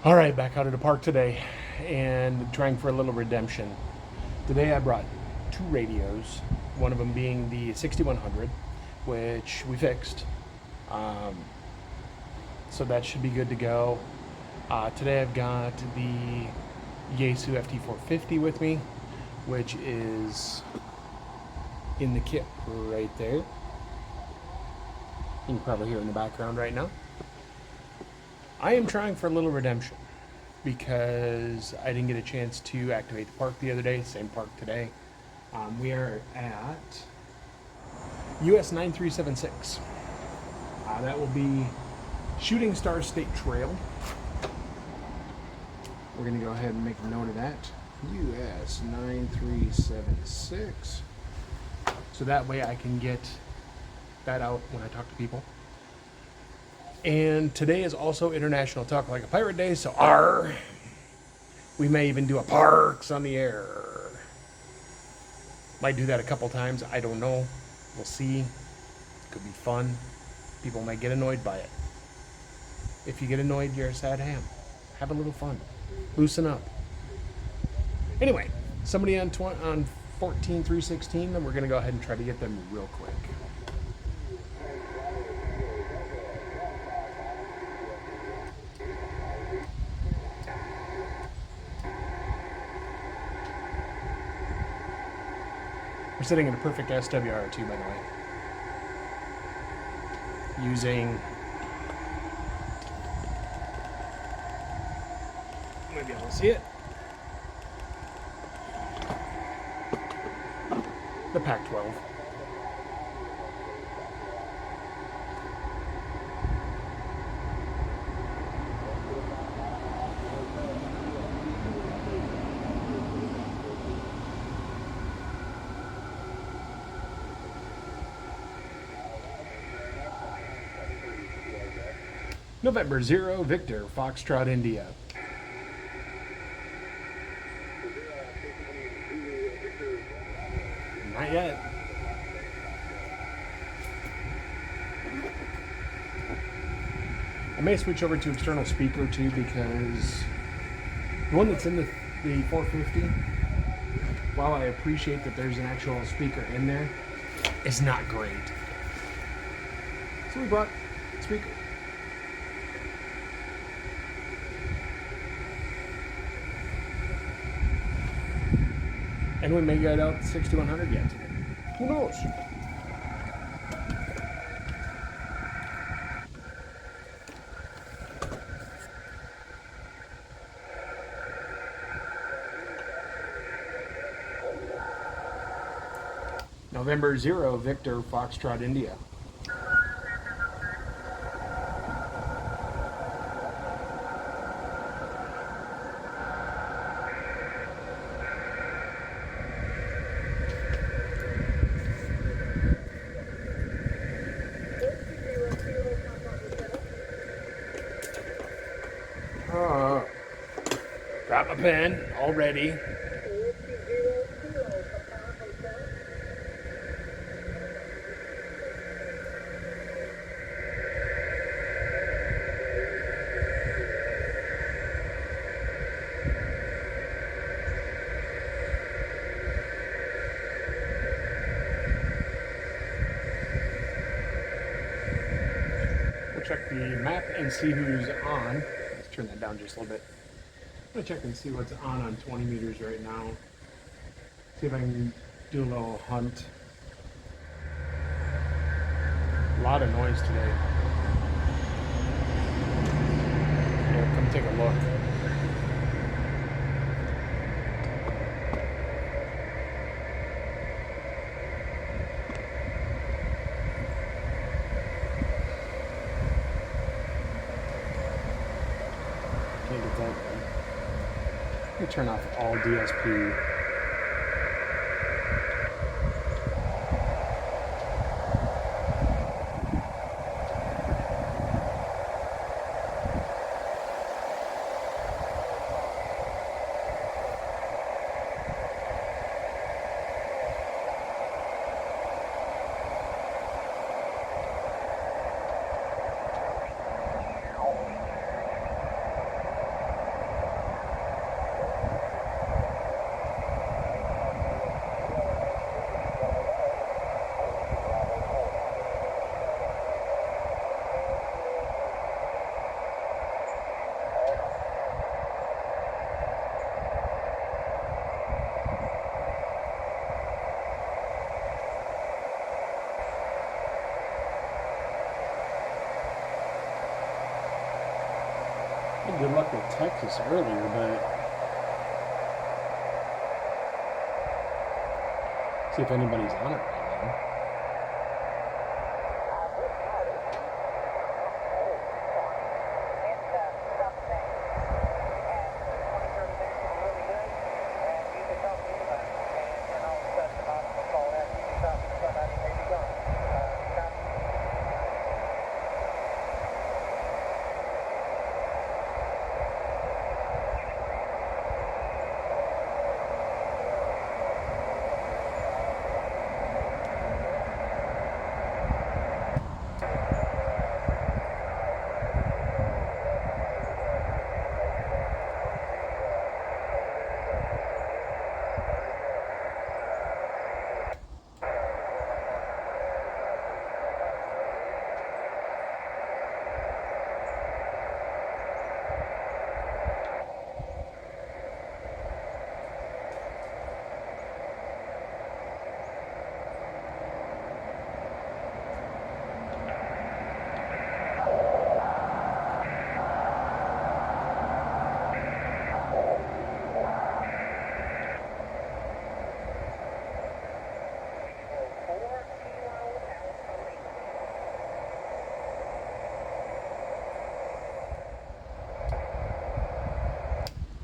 All right, back out at the park today and trying for a little redemption. Today I brought two radios, one of them being the 6100, which we fixed. Um, so that should be good to go. Today I've got the Yaesu FT450 with me, which is in the kit right there. You can probably hear in the background right now. I am trying for a little redemption because I didn't get a chance to activate the park the other day, same park today. We are at US 9376. That will be Shooting Star State Trail. We're going to go ahead and make a note of that. US 9376. So that way I can get that out when I talk to people. And today is also International Talk Like a Pirate Day, so R. We may even do a Parks on the Air. Might do that a couple times, I don't know. We'll see. Could be fun. People might get annoyed by it. If you get annoyed, you're a sad ham. Have a little fun. Loosen up. Anyway, somebody on 14316, then we're going to go ahead and try to get them real quick. We're sitting in a perfect SWR2, by the way. Using, maybe I'll see it, the Pac-12. November 0, Victor, Foxtrot, India. Not yet. I may switch over to external speaker too, because the one that's in the 450, while I appreciate that there's an actual speaker in there, is not great. So we brought a speaker. And we may get out 6100 yet today. Who knows? November 0, Victor, Foxtrot, India. Got my pen already. We'll check the map and see who's on. Let's turn that down just a little bit. I'm gonna check and see what's on 20 meters right now. See if I can do a little hunt. A lot of noise today. Yeah, come take a look. Can't get that. Let me turn off all DSP. Had good luck with Texas earlier, but see if anybody's on it right now.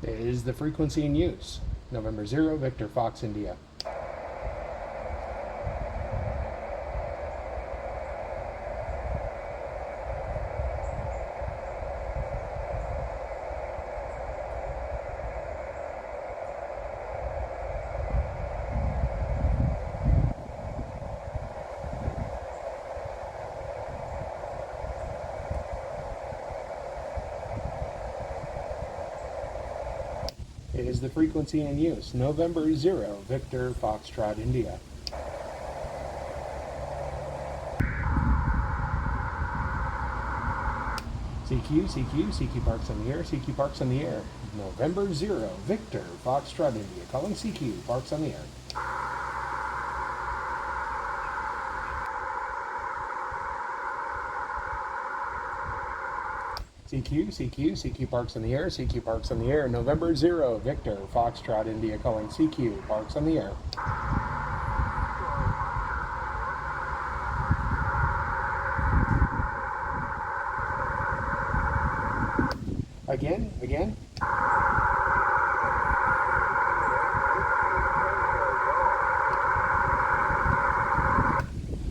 Is the frequency in use? November 0, Victor, Fox, India. Is the frequency in use? November 0, Victor, Foxtrot, India. CQ Parks on the air, CQ Parks on the air. November 0, Victor, Foxtrot, India. Calling CQ Parks on the air. CQ Parks on the air, CQ Parks on the air. November 0, Victor, Foxtrot, India. Calling CQ Parks on the air. Again.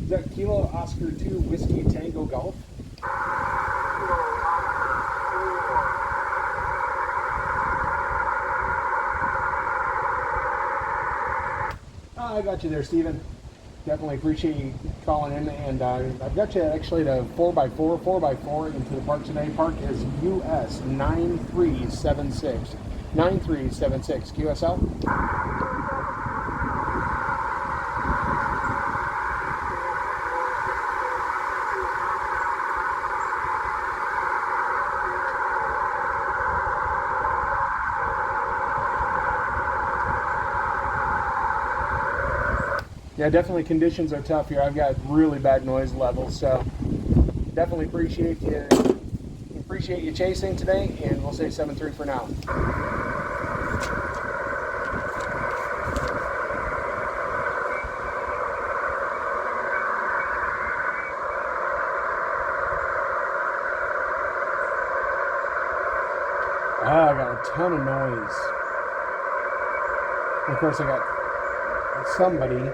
Is that Kilo Oscar 2 Whiskey Tango Golf? I got you there, Steven. Definitely appreciate you calling in. And I've got you actually to 4x4 into the park today. Park is US 9376. 9376. QSL? Yeah, definitely conditions are tough here. I've got really bad noise levels, so definitely appreciate you chasing today, and we'll say 7-3 for now. I got a ton of noise. And of course, I got somebody.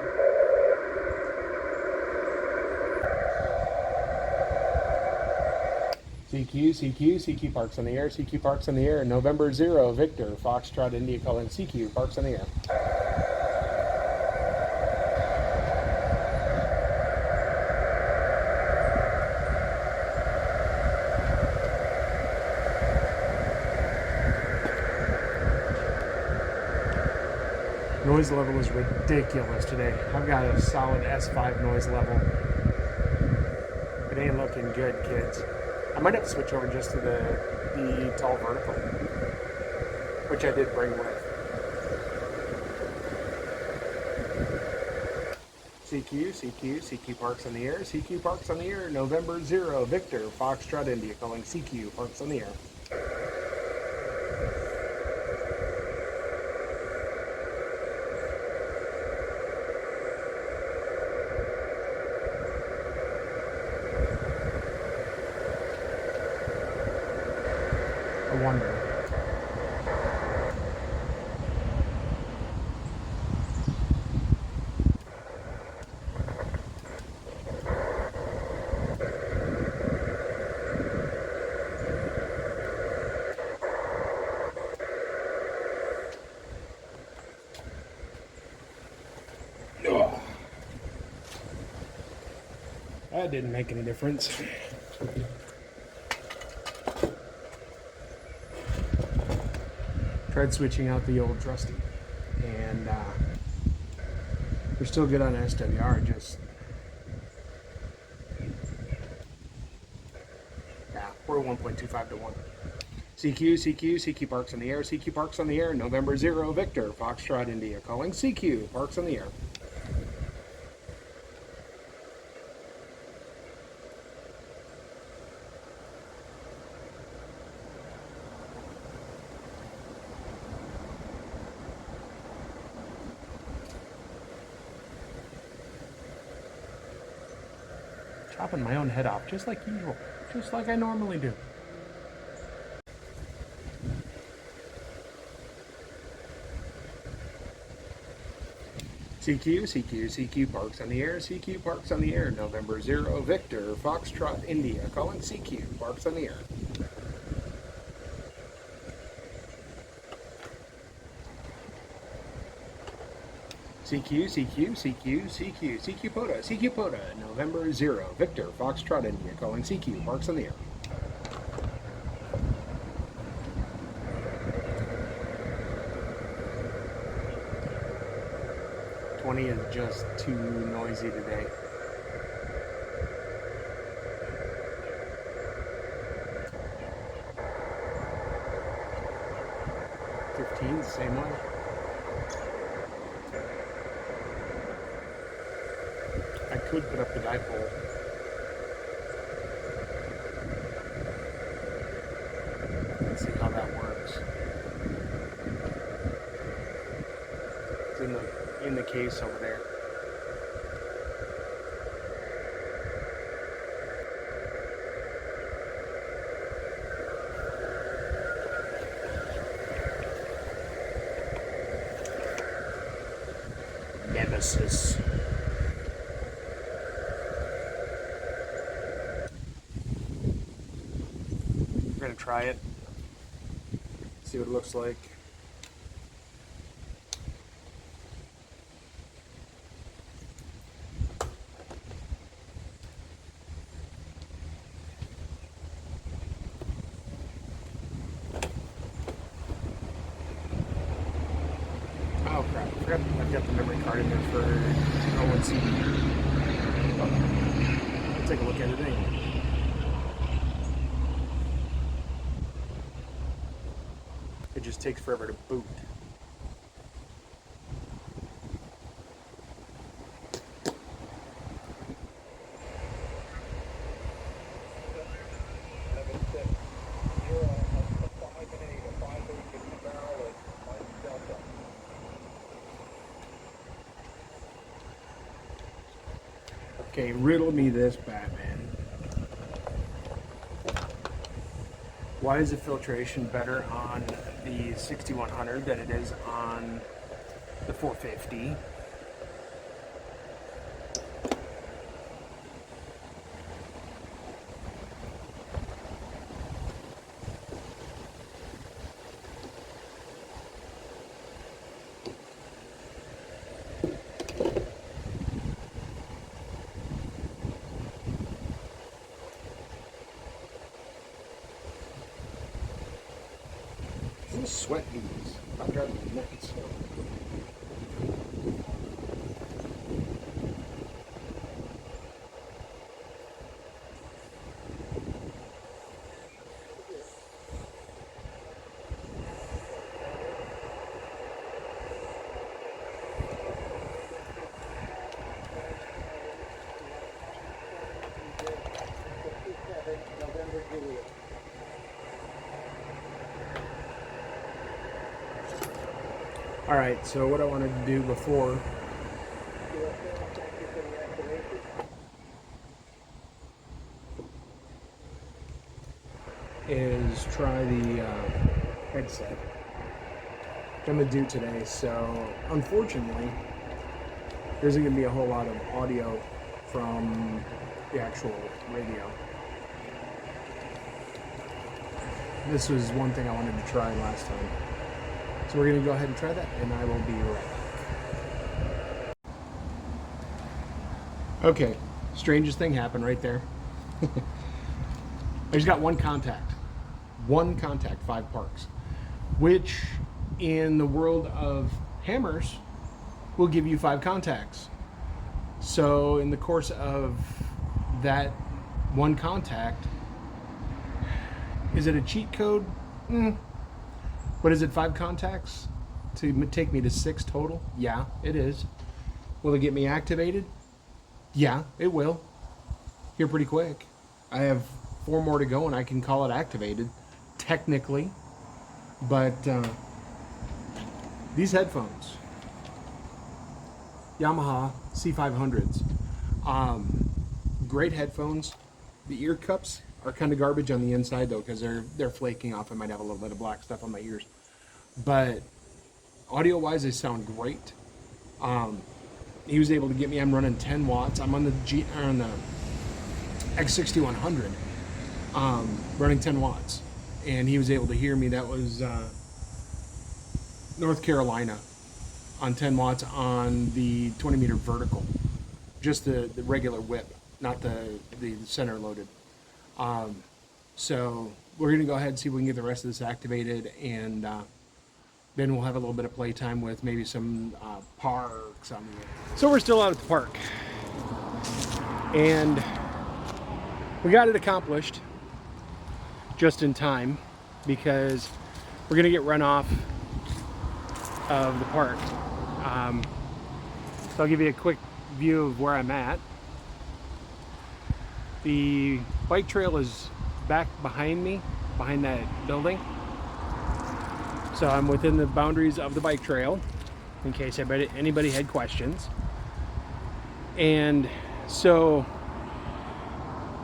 CQ Parks on the air, CQ Parks on the air. November 0, Victor, Foxtrot, India, calling CQ Parks on the air. Noise level is ridiculous today. I've got a solid S5 noise level. It ain't looking good, kids. I might have to switch over just to the tall vertical, which I did bring with. CQ Parks on the air, CQ Parks on the air. November 0, Victor, Foxtrot, India, calling CQ Parks on the air. wonder. That didn't make any difference. Tried switching out the old trusty, and we're still good on SWR. Just we're 1.25 to 1. CQ parks on the air. CQ parks on the air. November 0 Victor Foxtrot India calling CQ parks on the air. Chopping my own head off, just like usual, just like I normally do. CQ parks on the air. CQ parks on the air. November 0 Victor Foxtrot India calling CQ parks on the air. CQ POTA, November 0 Victor Foxtrot India calling CQ parks on the air. '20 is just too noisy today. 15, the same way. I could put up the dipole. Let's see how that works. It's in the case over there. Nemesis. We're gonna try it, see what it looks like. Oh crap, I forgot I've got the memory card in there for ONC. I'll take a look at it anyway. It just takes forever to boot. Okay, riddle me this, Batman. Why is the filtration better on the 6100 than it is on the 450? Sweat beads. I'm driving me nuts. Alright, so what I wanted to do before is try the headset I'm gonna do today. So unfortunately, there isn't gonna be a whole lot of audio from the actual radio. This was one thing I wanted to try last time. So we're gonna go ahead and try that, and I will be right back. Okay, strangest thing happened right there. I just got one contact, 5 parks, which in the world of hammers will give you 5 contacts. So in the course of that one contact, is it a cheat code? But is it 5 contacts to take me to 6 total? Yeah, it is. Will it get me activated? Yeah, it will. Here pretty quick. I have 4 more to go and I can call it activated, technically. But these headphones, Yamaha C500s, great headphones. The ear cups are kind of garbage on the inside though, because they're flaking off. I might have a little bit of black stuff on my ears, but audio wise they sound great. He was able to get me, I'm running 10 watts. I'm on the X6100, running 10 watts, and he was able to hear me. That was North Carolina, on 10 watts on the 20 meter vertical, just the regular whip, not the center loaded. So we're gonna go ahead and see if we can get the rest of this activated, and then we'll have a little bit of playtime with maybe some parks on the. So we're still out at the park, and we got it accomplished just in time, because we're gonna get run off of the park. So I'll give you a quick view of where I'm at. The bike trail is back behind me, behind that building. So I'm within the boundaries of the bike trail, in case anybody had questions. And so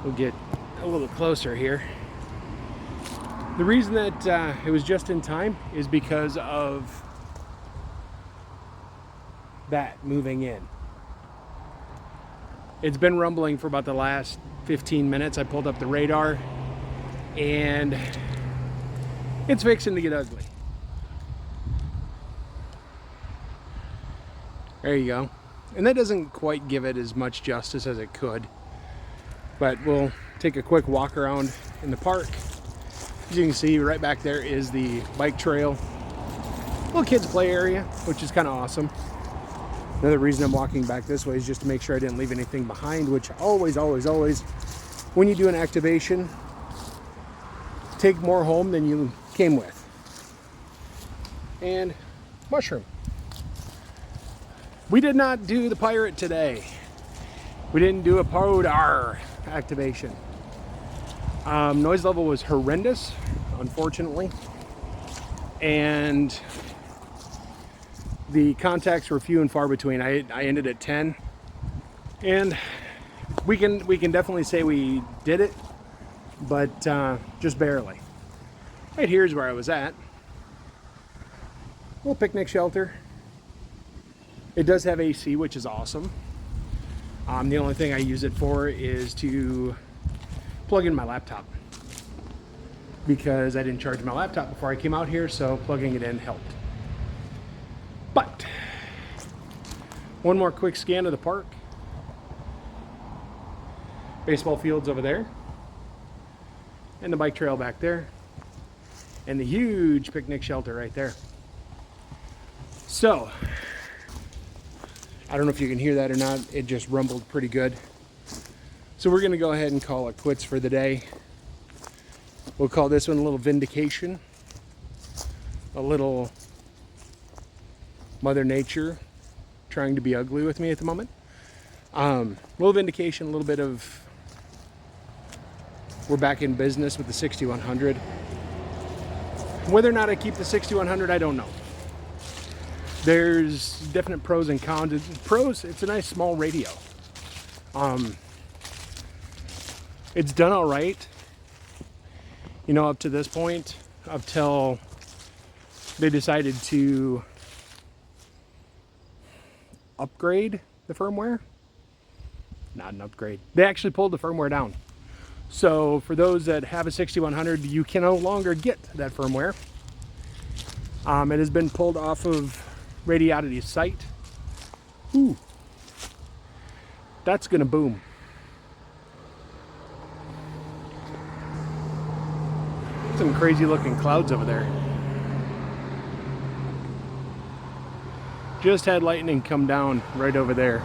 we'll get a little closer here. The reason that it was just in time is because of that moving in. It's been rumbling for about the last 15 minutes. I pulled up the radar and it's fixing to get ugly. There you go. And that doesn't quite give it as much justice as it could, but we'll take a quick walk around in the park. As you can see, right back there is the bike trail, little kids play area, which is kind of awesome. Another reason I'm walking back this way is just to make sure I didn't leave anything behind, which always, when you do an activation, take more home than you came with. And mushroom. We did not do the pirate today. We didn't do a podar activation. Noise level was horrendous, unfortunately. And the contacts were few and far between. I ended at 10, and we can definitely say we did it, but just barely. Right here is where I was at. Little picnic shelter. It does have AC, which is awesome. The only thing I use it for is to plug in my laptop, because I didn't charge my laptop before I came out here, so plugging it in helped. But one more quick scan of the park. Baseball fields over there, and the bike trail back there, and the huge picnic shelter right there. So I don't know if you can hear that or not. It just rumbled pretty good. So we're gonna go ahead and call it quits for the day. We'll call this one a little vindication, a little Mother Nature trying to be ugly with me at the moment. A little vindication, a little bit of we're back in business with the 6100. Whether or not I keep the 6100, I don't know. There's definite pros and cons. Pros, it's a nice small radio. It's done all right. you know, up to this point, up till they decided to upgrade the firmware. Not an upgrade. They actually pulled the firmware down. So for those that have a 6100, you can no longer get that firmware. It has been pulled off of Radiodity's site. Ooh, that's gonna boom. Some crazy looking clouds over there. Just had lightning come down right over there.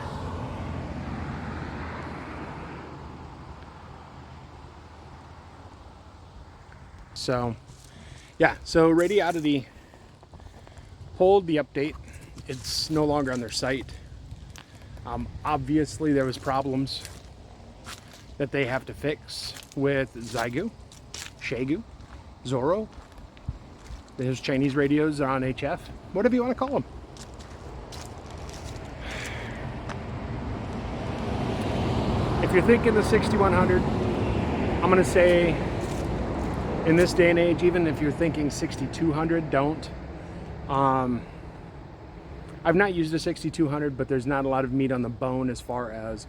So, yeah, so Radiodity pulled the update. It's no longer on their site. Obviously, there was problems that they have to fix with Xiegu, Xiegu, Zorro. There's Chinese radios on HF, whatever you want to call them. If you're thinking the 6100, I'm going to say in this day and age, even if you're thinking 6200, don't. I've not used the 6200, but there's not a lot of meat on the bone as far as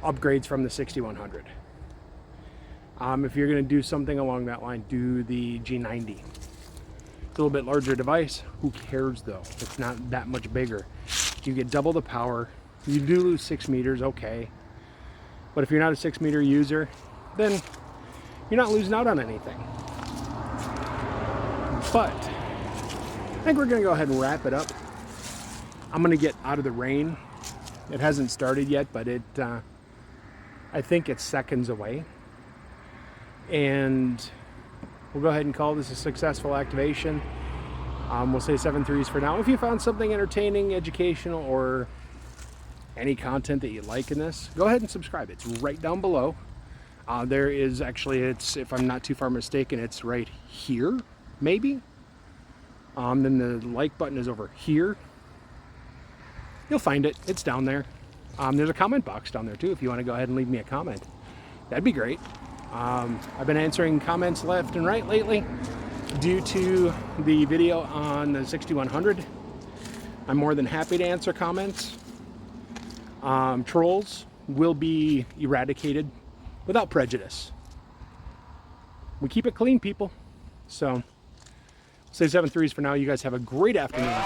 upgrades from the 6100. If you're going to do something along that line, do the G90. It's a little bit larger device. Who cares though? It's not that much bigger. You get double the power. You do lose 6 meters, okay. But if you're not a 6 meter user, then you're not losing out on anything. But I think we're going to go ahead and wrap it up. I'm going to get out of the rain. It hasn't started yet, but I think it's seconds away. And we'll go ahead and call this a successful activation. We'll say 7 threes for now. If you found something entertaining, educational, or any content that you like in this, go ahead and subscribe. It's right down below. There is actually, it's, if I'm not too far mistaken, it's right here, maybe. Then the like button is over here. You'll find it. It's down there. There's a comment box down there too if you want to go ahead and leave me a comment. That'd be great. I've been answering comments left and right lately due to the video on the 6100. I'm more than happy to answer comments. Trolls will be eradicated without prejudice. We keep it clean, people. So, say 7 threes for now. You guys have a great afternoon.